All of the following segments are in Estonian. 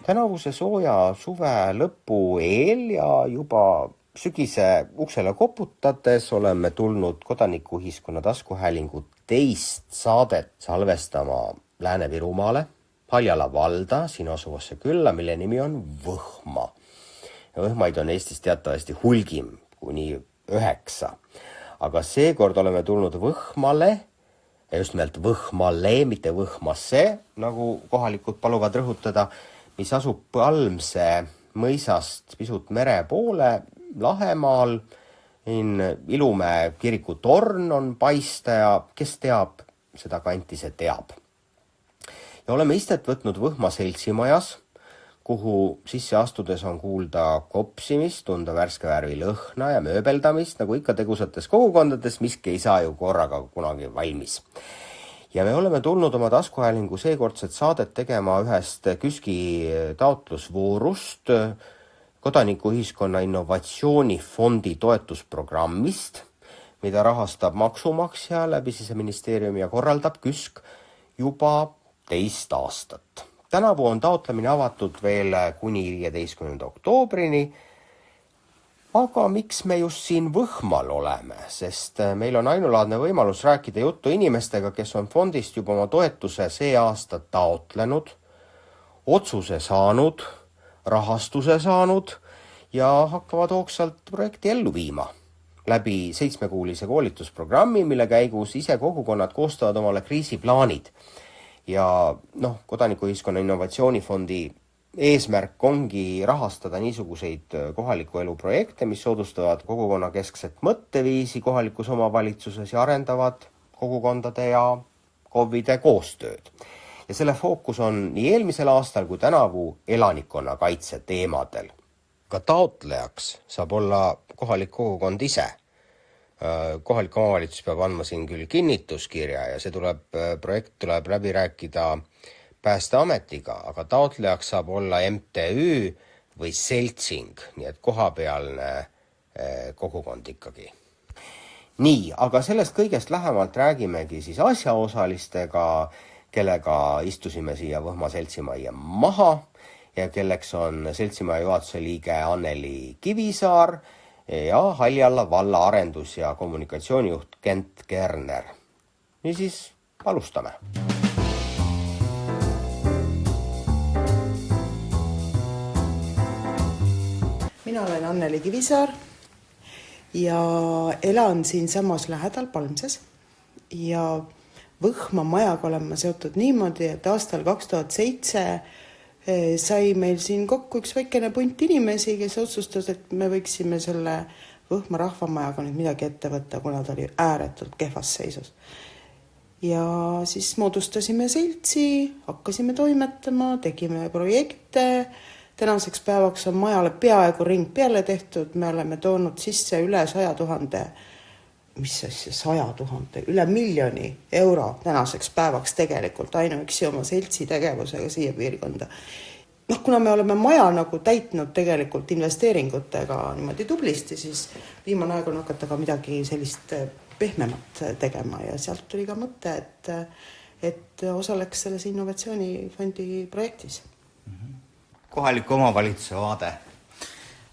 Tänavuse sooja suve lõpu eel ja juba sügise uksele koputades oleme tulnud kodanikuühiskonna taskuhäälingu teist saadet salvestama Lääne-Virumaale, Haljala valda, siin asuvasse külla, mille nimi on Võhma. Ja Võhmaid on Eestis teatavasti hulgim kuni 9. Aga seekord oleme tulnud Võhmale, ja just nimelt Võhmale, mitte Võhmasse, nagu kohalikud paluvad rõhutada, mis asub Palmse mõisast pisut mere poole Lahemaal. Ilumäe kiriku torn on paista ja kes teab, seda kanti see teab. Ja oleme istet võtnud Võhma seltsimajas, kuhu sisse astudes on kuulda kopsimist, tunda värske värvi lõhna ja mööbeldamist, nagu ikka tegusates kogukondades, miski ei saa ju korraga kunagi valmis. Ja me oleme tulnud oma taskuhäälingu seekordset saadet tegema ühest KÜSK-i taotlusvoorust, kodanikuühiskonna innovatsioonifondi toetusprogrammist, mida rahastab maksumaksja läbi Siseministeeriumi ja korraldab KÜSK juba 2 aastat. Tänavu on taotlemine avatud veel kuni 15. oktoobrini, aga miks me just siin Võhmal oleme, sest meil on ainulaadne võimalus rääkida juttu inimestega, kes on fondist juba oma toetuse see aasta taotlenud, otsuse saanud, rahastuse saanud ja hakkavad hoogsalt projekti ellu viima läbi 7-kuulise koolitusprogrammi, mille käigus ise kogukonnad koostavad omale kriisiplaanid. Ja kodanikuühiskonna innovatsioonifondi eesmärk ongi rahastada niisuguseid kohaliku elu projekte, mis soodustavad kogukonna keskset mõtteviisi kohalikus omavalitsuses ja arendavad kogukondade ja KOV-ide koostööd. Ja selle fookus on nii eelmisel aastal kui tänavu elanikkonna kaitse teemadel. Ka taotlejaks saab olla kohalik kogukond ise. Kohalik omavalitsus peab andma siin küll kinnituskirja ja see projekt tuleb läbi rääkida Päästeametiga, aga taotlejaks saab olla MTÜ või seltsing, nii et kohapealne kogukond ikkagi. Nii, aga sellest kõigest lähemalt räägimegi siis asjaosalistega, kellega istusime siia Võhma seltsimajja maha ja kelleks on seltsimaja juhatuse liige Anneli Kivisaar ja Haljala valla arendus- ja kommunikatsioonijuht Kent Kerner. Niisiis, alustame. Mina olen Anneli Kivisaar ja elan siin samas lähedal Palmses ja Võhma majaga olen ma seotud niimoodi, et aastal 2007 sai meil siin kokku üks väikene punt inimesi, kes otsustas, et me võiksime selle Võhma rahvamajaga nüüd midagi ette võtta, kuna ta oli ääretult kehvas seisus. Ja siis moodustasime seltsi, hakkasime toimetama, tegime projekte. Tänaseks päevaks on majale peaaegu ring peale tehtud, me oleme toonud sisse üle 100 000, üle 1 miljoni euro tänaseks päevaks tegelikult ainuüksi oma seltsi tegevusega siia piirkonda. Kuna me oleme maja nagu täitnud tegelikult investeeringutega niimoodi tublisti, siis viimane aeg on hakata ka midagi sellist pehmemat tegema ja sealt tuli ka mõte, et osaleks selles innovatsioonifondi projektis. Kohaliku omavalitsuse vaade.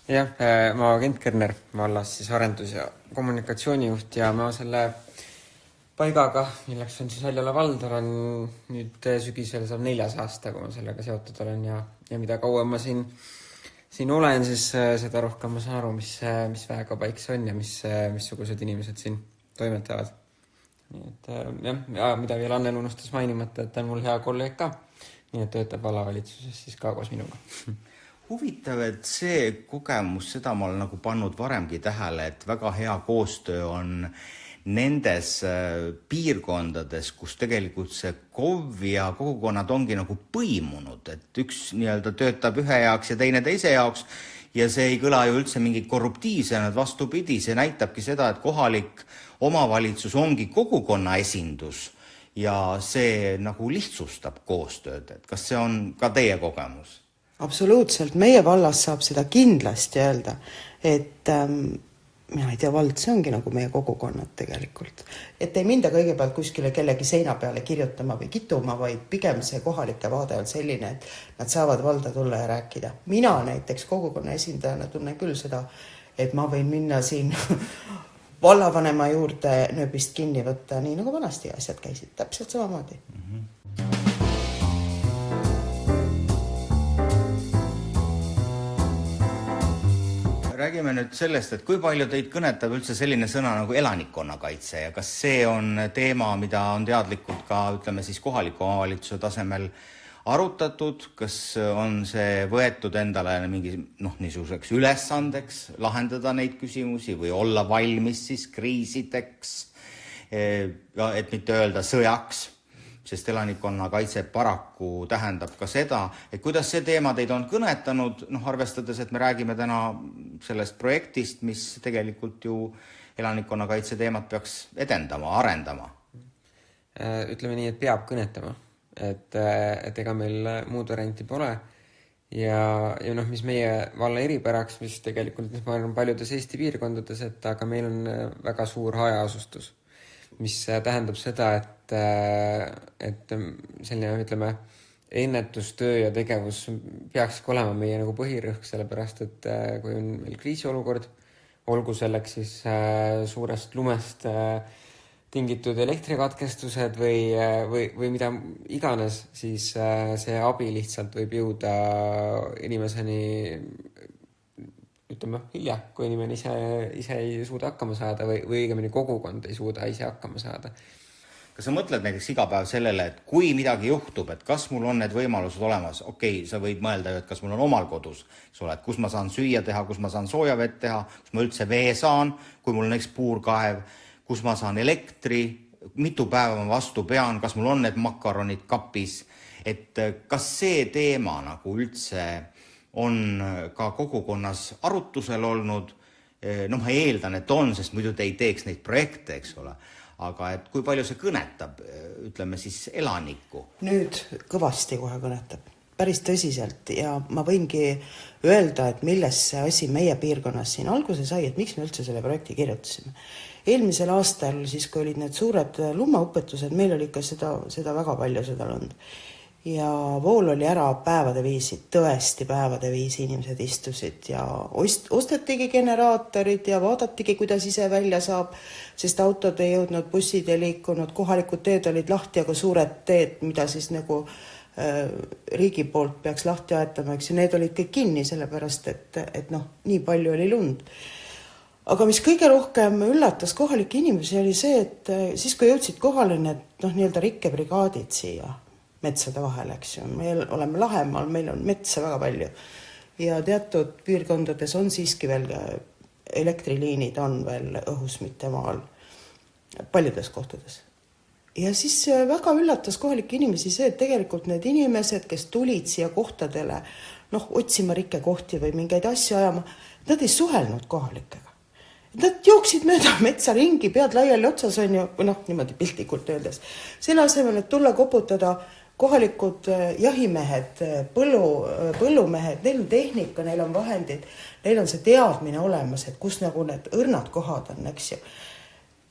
Jah, ma Kent Kerner, vallas siis arendus- ja kommunikatsioonijuht ja ma selle paigaga, milleks on siis Haljala vald, olen nüüd sügisel saab 4. aasta, kui ma sellega seotud olen ja mida kauem ma siin olen, siis seda rohkem ma saan aru, mis väega paik see on ja missugused inimesed siin toimetavad. Nii et ja mida veel Annel unustas mainimata, et ta on mul hea kolleeg ka. Nii et töötab vallavalitsuses siis ka koos minuga. Huvitav, et see kogemus, seda ma olen nagu pannud varemgi tähele, et väga hea koostöö on nendes piirkondades, kus tegelikult see KOV ja kogukonnad ongi nagu põimunud, et üks nii-öelda töötab ühe jaoks ja teine teise jaoks ja see ei kõla ju üldse mingi korruptiivsena, et vastupidi, see näitabki seda, et kohalik omavalitsus ongi kogukonna esindus ja see nagu lihtsustab koostööd, et kas see on ka teie kogemus? Absoluutselt, meie vallas saab seda kindlasti öelda, et mina ei tea, vald, see ongi nagu meie kogukonnad tegelikult. Et ei minda kõigepealt kuskile kellegi seina peale kirjutama või kituma, vaid pigem see kohalike vaade on selline, et nad saavad valda tulla ja rääkida. Mina näiteks kogukonna esindajana tunnen küll seda, et ma võin minna siin vallavanema juurde nööbist kinni võtta, nii nagu vanasti asjad käisid, täpselt samamoodi. Räägime nüüd sellest, et kui palju teid kõnetab üldse selline sõna nagu elanikkonnakaitse ja kas see on teema, mida on teadlikult ka, ütleme siis kohaliku omavalitsuse tasemel arutatud, kas on see võetud endale mingi niisuguseks ülesandeks lahendada neid küsimusi või olla valmis siis kriisideks, et mitte öelda sõjaks, sest elanikkonnakaitse paraku tähendab ka seda, et kuidas see teema teid on kõnetanud, arvestades, et me räägime täna sellest projektist, mis tegelikult ju elanikkonnakaitse teemat peaks edendama, arendama. Ütleme nii, et peab kõnetama, et ega meil muud varianti pole ja mis meie valla eripäraks, mis tegelikult ma arvan paljudes Eesti piirkondades, et aga meil on väga suur hajaasustus, mis tähendab seda, et selline, ütleme, ennetustöö ja tegevus peakski olema meie nagu põhirõhk, sellepärast, et kui on meil kriisiolukord, olgu selleks siis suurest lumest tingitud elektrikatkestused või mida iganes, siis see abi lihtsalt võib jõuda inimeseni, ütleme, hilja, kui inimene ise ei suuda hakkama saada või õigemini kogukond ei suuda ise hakkama saada. Kas sa mõtled näiteks iga päev sellele, et kui midagi juhtub, et kas mul on need võimalused olemas? Okei, sa võid mõelda, et kas mul on omal kodus, kus ma saan süüa teha, kus ma saan sooja vett teha, kus ma üldse vee saan, kui mul on näiteks puurkaev, kus ma saan elektri, mitu päeva ma vastu pean, kas mul on need makaronid kapis, et kas see teema nagu üldse on ka kogukonnas arutusel olnud, ma eeldan, et on, sest muidu te ei teeks neid projekte, eks ole, aga et kui palju see kõnetab, ütleme siis elanikku? Nüüd kõvasti kohe kõnetab, päris tõsiselt ja ma võingi öelda, et milles see asi meie piirkonnas siin alguse sai, et miks me üldse selle projekti kirjutasime. Eelmisel aastal, siis kui olid need suured lummaõpetused, meil oli ikka seda väga palju seda lund. Ja vool oli ära päevade viisi, tõesti päevade viisi inimesed istusid ja ostetigi generaatorid ja vaadatigi, kuidas ise välja saab, sest autod ei jõudnud, bussid ei liikunud, kohalikud teed olid lahti, aga suured teed, mida siis nagu riigi poolt peaks lahti aetama, eks ju, need olid kõik kinni, sellepärast, et nii palju oli lund. Aga mis kõige rohkem üllatas kohalike inimesi oli see, et siis kui jõudsid kohale need nii-öelda rikkebrigaadid siia metsade vahel, eks ju. Me oleme Lahemaal, meil on metsa väga palju ja teatud piirkondades on siiski veel elektriliinid on veel õhus, mitte maal paljudes kohtades. Ja siis väga üllatas kohalike inimesi see, et tegelikult need inimesed, kes tulid siia kohtadele otsima rikkekohti või mingeid asju ajama, nad ei suhelnud kohalikega. Nad jooksid mööda metsa ringi, pead laiali otsas on ju, niimoodi piltlikult öeldes. Selle asemel, et tulla koputada kohalikud jahimehed, põllumehed, neil on tehnika, neil on vahendid, neil on see teadmine olemas, et kus nagu need õrnad kohad on, eks ju.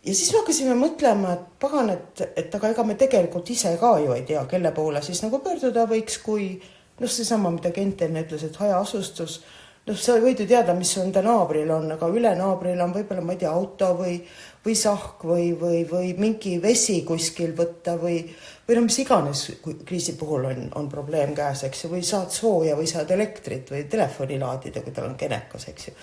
Ja siis me hakkasime mõtlema, et pagan, et aga ega me tegelikult ise ka ju ei tea, kelle poole siis nagu pöörduda võiks, kui seesama, mida Kent enne ütles, et hajaasustus, sa võid ju teada, mis on ta naabril on, aga üle naabril on võib-olla, ma ei tea, auto või sahk või mingi vesi kuskil võtta või mis iganes kriisi puhul on probleem käes, eks ju, või saad sooja või saad elektrit või telefoni laadida, kui tal on kenekas, eks ju.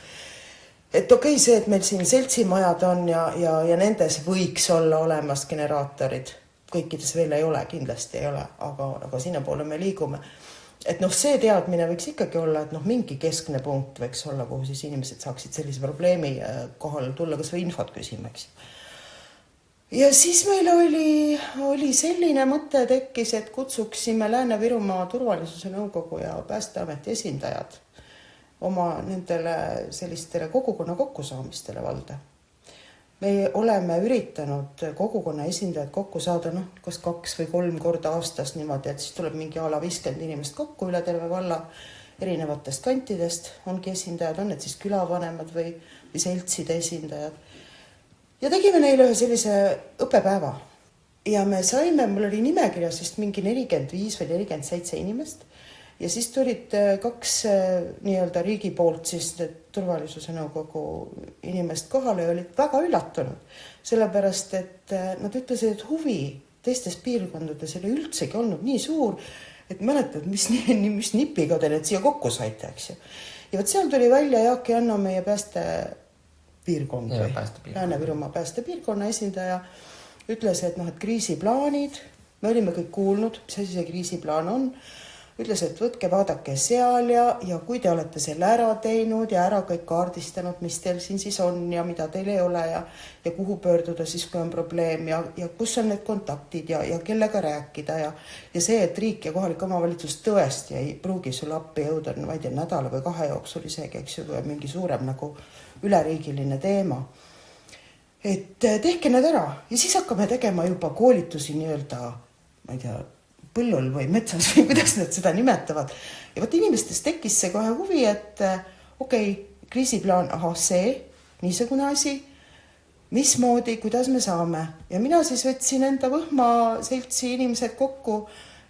Et okei, see, et meil siin seltsimajad on ja nendes võiks olla olemas generaatorid, kõikides veel ei ole, kindlasti ei ole, aga sinna poole me liigume. Et see teadmine võiks ikkagi olla, et mingi keskne punkt võiks olla, kuhu siis inimesed saaksid sellise probleemi kohal tulla, kas või infot küsimaks. Ja siis meil oli selline mõte tekkis, et kutsuksime Lääne-Virumaa turvalisuse nõukogu ja Päästeameti esindajad oma nendele sellistele kogukonna kokkusaamistele valda. Me oleme üritanud kogukonna esindajad kokku saada, kas 2 või 3 korda aastas niimoodi, et siis tuleb mingi ala 50 inimest kokku üle terve valla erinevatest kantidest, ongi esindajad, on need siis külavanemad või seltside esindajad. Ja tegime neile ühe sellise õppepäeva. Ja me saime, mul oli nimekirjas vist mingi 45 või 47 inimest. Ja siis tulid 2 nii-öelda riigi poolt siis turvalisuse nõukogu inimest kohale ja olid väga üllatunud. Sellepärast, et nad ütlesid, et huvi teistes piirkondades oli üldsegi olnud nii suur, et mäletad, mis nipiga te need siia kokku saite, eks ju. Ja võt seal tuli välja Jaak Janno, meie päästepiirkond või Lääne-Virumaa päästepiirkonna esindaja, ütles, et kriisiplaanid, me olime kõik kuulnud, mis asi see kriisiplaan on, ütles, et võtke, vaadake seal ja kui te olete selle ära teinud ja ära kõik kaardistanud, mis teil siin siis on ja mida teil ei ole ja kuhu pöörduda siis, kui on probleem ja kus on need kontaktid ja kellega rääkida ja see, et riik ja kohalik omavalitsus tõesti ei pruugi sulle appi jõuda, ma ei tea, nädala või 2 jooksul isegi, eks ju, mingi suurem nagu üleriigiline teema. Et tehke need ära ja siis hakkame tegema juba koolitusi nii-öelda, ma ei tea, põllul või metsas või kuidas nad seda nimetavad. Ja võt inimestes tekkis see kohe huvi, et okei, kriisiplaan, see, niisugune asi, mismoodi, kuidas me saame. Ja mina siis võtsin enda Võhma seltsi inimesed kokku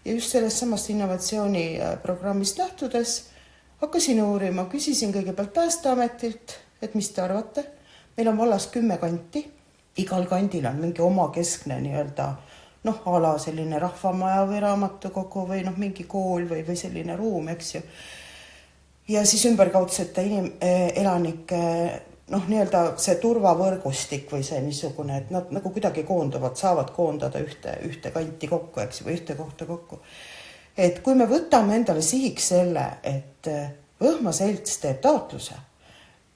ja just sellest samast innovatsiooniprogrammist lähtudes hakkasin uurima, küsisin kõigepealt Päästeametilt, et mis te arvate. Meil on vallas 10 kanti, igal kandil on mingi oma keskne nii-öelda ala selline rahvamaja või raamatukogu või mingi kool või selline ruum, eks ju. Ja siis ümberkaudsete elanike, nii-öelda see turvavõrgustik või see niisugune, et nad nagu kuidagi koonduvad, saavad koondada ühte kanti kokku, eks ju, või ühte kohta kokku. Et kui me võtame endale sihiks selle, et Võhma selts teeb taotluse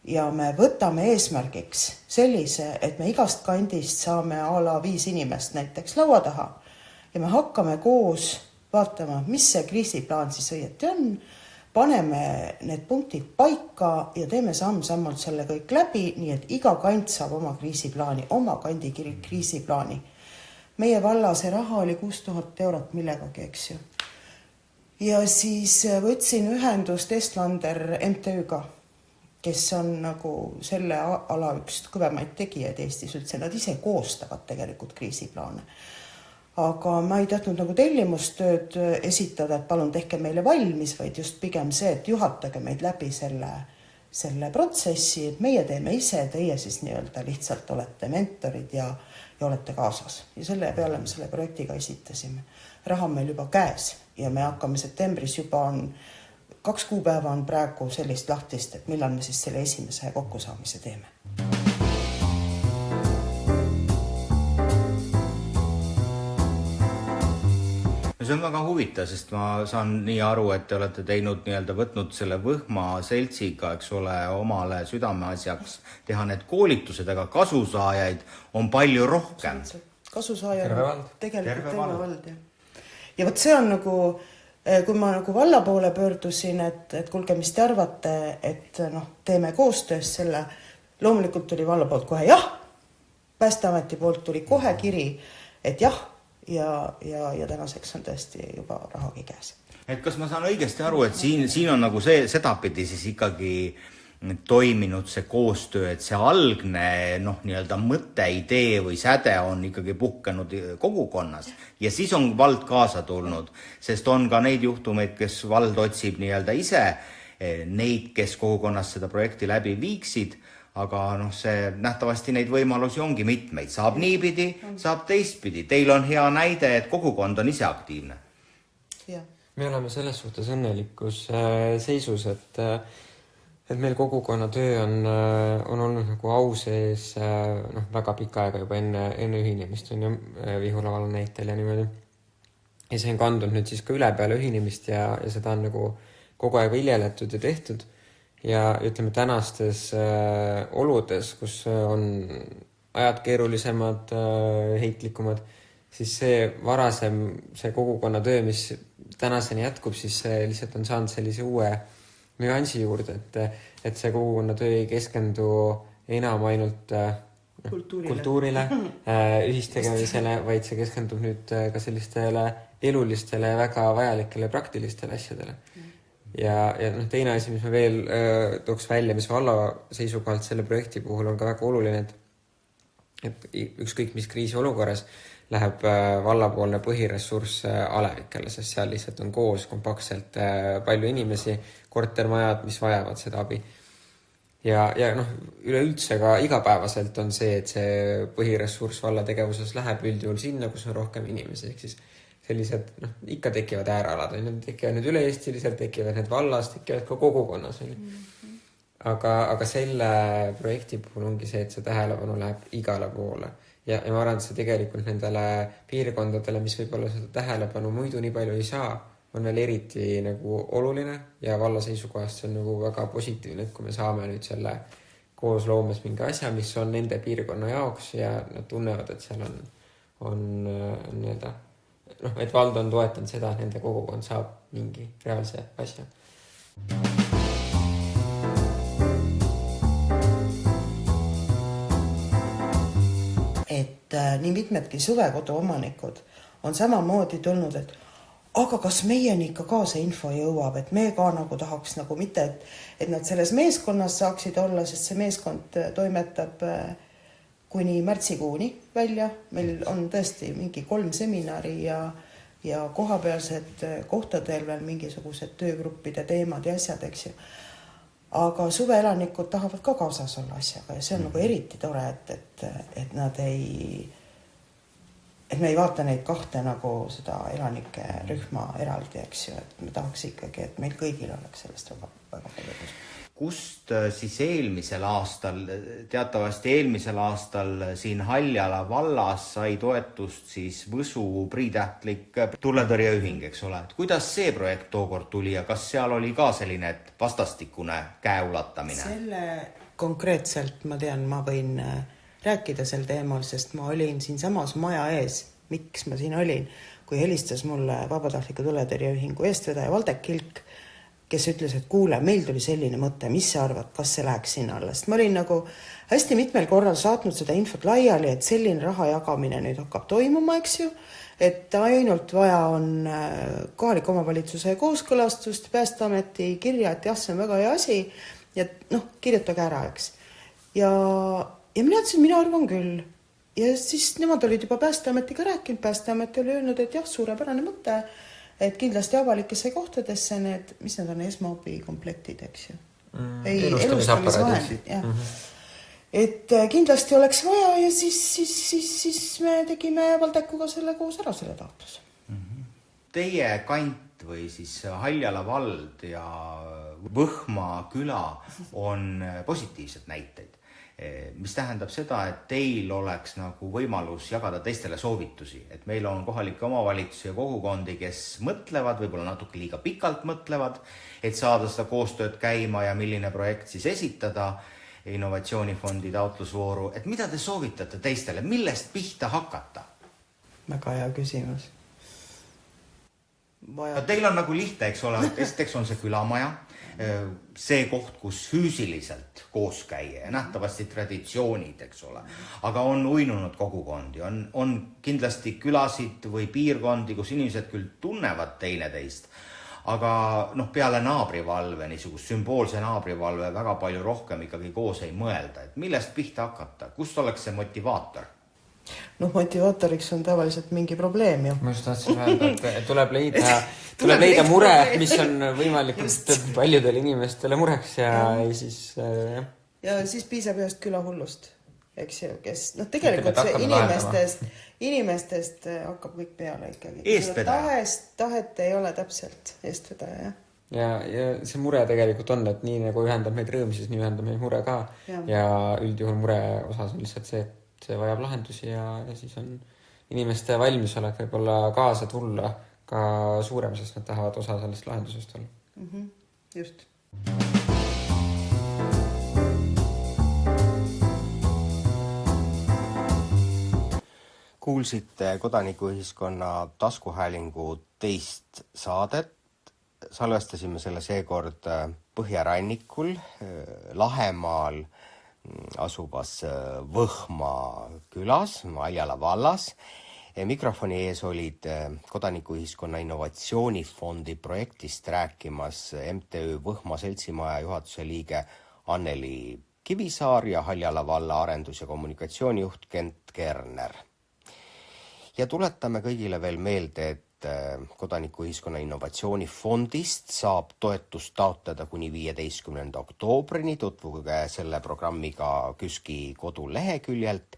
ja me võtame eesmärgiks sellise, et me igast kandist saame a la 5 inimest näiteks laua taha ja me hakkame koos vaatama, mis see kriisiplaan siis õieti on, paneme need punktid paika ja teeme samm-sammalt selle kõik läbi, nii et iga kant saab oma kriisiplaani, oma kandi kriisiplaani. Meie valla see raha oli 6000 eurot millegagi, eks ju. Ja siis võtsin ühendust Estlander MTÜ-ga, kes on nagu selle ala üks kõvemaid tegijaid Eestis üldse. Nad ise koostavad tegelikult kriisiplaane. Aga ma ei tahtnud nagu tellimustööd esitada, et palun tehke meile valmis, vaid just pigem see, et juhatage meid läbi selle protsessi, et meie teeme ise, teie siis nii-öelda lihtsalt olete mentorid ja olete kaasas. Ja selle peale me selle projektiga esitasime. Raha on meil juba käes ja me hakkame septembris juba 2 kuupäeva on praegu sellist lahtist, et millal me siis selle esimese kokkusaamise teeme. See on väga huvitav, sest ma saan nii aru, et te olete teinud nii-öelda võtnud selle Võhma seltsiga, eks ole, omale südameasjaks teha need koolitused, aga kasusaajaid on palju rohkem. Kasusaajaid on tegelikult terve vald. Ja võt see on nagu... Kui ma nagu valla poole pöördusin, et kuulge, mis te arvate, et teeme koostöös selle, loomulikult tuli valla poolt kohe jah, Päästeameti poolt tuli kohe kiri, et jah, ja tänaseks on tõesti juba rahagi käes. Et kas ma saan õigesti aru, et siin on nagu sedapidi siis ikkagi toiminud see koostöö, et see algne nii-öelda mõte, idee või säde on ikkagi puhkenud kogukonnas ja siis on vald kaasa tulnud, sest on ka neid juhtumeid, kes vald otsib nii-öelda ise neid, kes kogukonnas seda projekti läbi viiksid, aga see nähtavasti neid võimalusi ongi mitmeid. Saab niipidi, saab teistpidi. Teil on hea näide, et kogukond on ise aktiivne. Ja. Me oleme selles suhtes õnnelikus seisus, et meil kogukonna töö on olnud nagu au sees väga pika aega juba enne ühinemist on ju Vihula valla näitel ja niimoodi. Ja see on kandunud nüüd siis ka üle peale ühinemist ja seda on nagu kogu aeg viljeletud ja tehtud. Ja ütleme tänastes oludes, kus on ajad keerulisemad, heitlikumad, siis see varasem, see kogukonna töö, mis tänaseni jätkub, siis see lihtsalt on saanud sellise uue nüansi juurde, et see kogukonna töö ei keskendu enam ainult kultuurile, ühistegemisele, vaid see keskendub nüüd ka sellistele elulistele ja väga vajalikele praktilistele asjadele. ja noh, teine asi, mis me veel tooks välja, mis valla seisukohalt selle projekti puhul on ka väga oluline, et ükskõik mis kriisiolukorras läheb vallapoolne põhiressurss alevikele, sest seal lihtsalt on koos kompaktselt palju inimesi, kortermajad, mis vajavad seda abi. Ja noh, üleüldse ka igapäevaselt on see, et see põhiressurss valla tegevuses läheb üldjuhul sinna, kus on rohkem inimesi, ehk siis sellised, noh, ikka tekivad ääralad, need tekivad need üle-eestiliselt, tekivad need vallas, tekivad ka kogukonnas. Aga selle projekti puhul ongi see, et see tähelepanu läheb igale poole. Ja ma arvan, et see tegelikult nendele piirkondadele, mis võib-olla seda tähelepanu muidu nii palju ei saa, on veel eriti nagu oluline ja valla seisukohast see on nagu väga positiivne, et kui me saame nüüd selle koos loomes mingi asja, mis on nende piirkonna jaoks ja nad tunnevad, et seal on nii-öelda, noh, et vald on toetanud seda, et nende kogukond saab mingi reaalse asja. Et nii mitmedki suvekodu omanikud on samamoodi tulnud, et aga kas meieni ikka see info jõuab, et me ka nagu tahaks nagu mitte, et nad selles meeskonnas saaksid olla, sest see meeskond toimetab kuni märtsikuuni välja. Meil on tõesti mingi 3 seminari ja kohapealsed kohtadel veel mingisugused töögruppide teemad ja asjad, eks ju. Aga suveelanikud tahavad ka kaasas olla asjaga ja see on nagu eriti tore, et nad et me ei vaata neid kahte nagu seda elanike rühma eraldi, eks ju, et me tahaks ikkagi, et meil kõigil oleks sellest väga palju. Kust siis eelmisel aastal, teatavasti eelmisel aastal siin Haljala vallas sai toetust siis Võsu priitähtlik tuletõrjeühing, eks ole. Et kuidas see projekt tookord tuli ja kas seal oli ka selline vastastikune käeulatamine? Selle konkreetselt ma tean, ma võin rääkida sel teemal, sest ma olin siin samas maja ees. Miks ma siin olin? Kui helistas mulle vabatahtliku tuletõrjeühingu eestvedaja Valdek Kilk, kes ütles, et kuule, meil tuli selline mõte, mis sa arvad, kas see läheks sinna alla? Sest ma olin nagu hästi mitmel korral saatnud seda infot laiali, et selline raha jagamine nüüd hakkab toimuma, eks ju, et ainult vaja on kohaliku omavalitsuse kooskõlastust, Päästeameti kirja, et jah, see on väga hea asi ja noh, kirjutage ära, eks. Ja mina ütlesin, mina arvan küll. Ja siis nemad olid juba Päästeametiga rääkinud, Päästeameti oli öelnud, et jah, suurepärane mõte, et kindlasti avalikesse kohtadesse need, mis need on, esmaabi komplektid, eks ju. Elustamisvahendid, jah. Et kindlasti oleks vaja ja siis me tegime Valdekuga selle koos ära selle taotluse. Teie kant või siis Haljala vald ja Võhma küla on positiivsed näiteid, mis tähendab seda, et teil oleks nagu võimalus jagada teistele soovitusi, et meil on kohalike omavalitsusi ja kogukondi, kes mõtlevad, võib-olla natuke liiga pikalt mõtlevad, et saada seda koostööd käima ja milline projekt siis esitada innovatsioonifondi taotlusvooru, et mida te soovitate teistele, millest pihta hakata? Väga hea küsimus. Teil on nagu lihtne, eks ole, esiteks on see külamaja, see koht, kus füüsiliselt koos käia ja nähtavasti traditsioonid, eks ole, aga on uinunud kogukondi, on kindlasti külasid või piirkondi, kus inimesed küll tunnevad teineteist, aga noh, peale naabrivalve, niisugust sümboolse naabrivalve väga palju rohkem ikkagi koos ei mõelda, et millest pihta hakata, kust oleks see motivaator? Noh, motivaatoriks on tavaliselt mingi probleem ju. Ma just tahtsin öelda, et tuleb leida mure, mis on võimalikult paljudele inimestele mureks ja siis... Ja siis piisab ühest külahullust, eks ju, kes... No tegelikult see inimestest hakkab kõik peale ikkagi. Eestvedaja. Tahet ei ole täpselt eestvedaja, jah. Ja see mure tegelikult on, et nii nagu ühendab meid rõõm, siis nii ühendab meid mure ka. Ja üldjuhul mure osas on lihtsalt see, et see vajab lahendusi ja siis on inimeste valmisolek võib-olla kaasa tulla ka suurem, sest nad tahavad osa sellest lahendusest olla. Just. Kuulsite kodanikuühiskonna taskuhäälingu teist saadet. Salvestasime selle seekord Põhjarannikul, Lahemaal asuvas Võhma külas, Haljala vallas Mikrofoni ees olid Kodanikuühiskonna Innovatsioonifondi projektist rääkimas MTÜ Võhma seltsimaja juhatuse liige Anneli Kivisaar ja Haljala valla arendus- ja kommunikatsioonijuht Kent Kerner. Ja tuletame kõigile veel meelde, et Kodanikuühiskonna Innovatsioonifondist saab toetust taotleda kuni 15. oktoobrini, tutvuge selle programmiga KÜSK-i koduleheküljelt.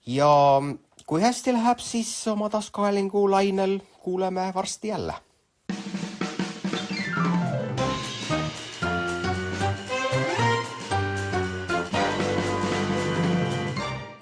Ja kui hästi läheb, siis oma taskuhäälingu lainel kuuleme varsti jälle.